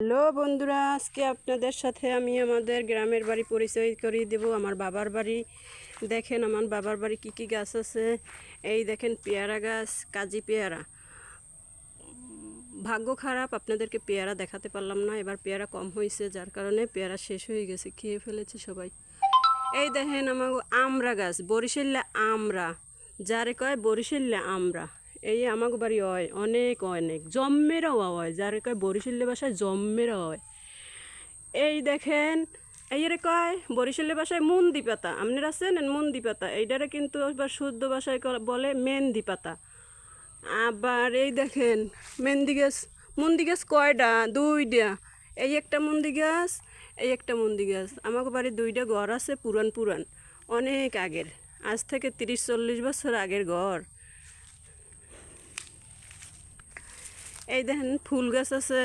Hello বন্ধুরা, আজকে আপনাদের সাথে আমি আমাদের গ্রামের বাড়ি পরিচয় করিয়ে দেব। আমার বাবার বাড়ি দেখেন, আমার বাবার বাড়ি কী কী গাছ আছে। এই দেখেন পেয়ারা গাছ, কাজি পেয়ারা। ভাগ্য খারাপ, আপনাদেরকে পেয়ারা দেখাতে পারলাম না। এবার পেয়ারা কম হয়েছে, যার কারণে পেয়ারা শেষ হয়ে গেছে, খেয়ে ফেলেছে সবাই। এই দেখেন আমার আমড়া গাছ, বরিশাল্লা আমড়া, যারে কয় বরিশাল্লা আমড়া। এই আমাকে বাড়ি হয় অনেক অনেক জম্মেরাও হয়, যারে কয় বরিশাল্লা বাসায় জম্মেরা হয়। এই দেখেন এইরে কয় বরিশালের বাসায় মন্দি পাতা, আপনারা আছেন মন্দি পাতা, এইটারে কিন্তু এবার শুদ্ধ ভাষায় বলে মেহেন্দি পাতা। আবার এই দেখেন মেহেন্দি গাছ, মন্দি গাছ কয়টা? দুইটা। এই একটা মন্দি গাছ, এই একটা মন্দি গাছ। আমাকে বাড়ি দুইটা ঘর আছে, পুরান পুরান, অনেক আগের, আজ থেকে 30-40 বছর আগের ঘর। এই দেখেন ফুল গাছ আছে,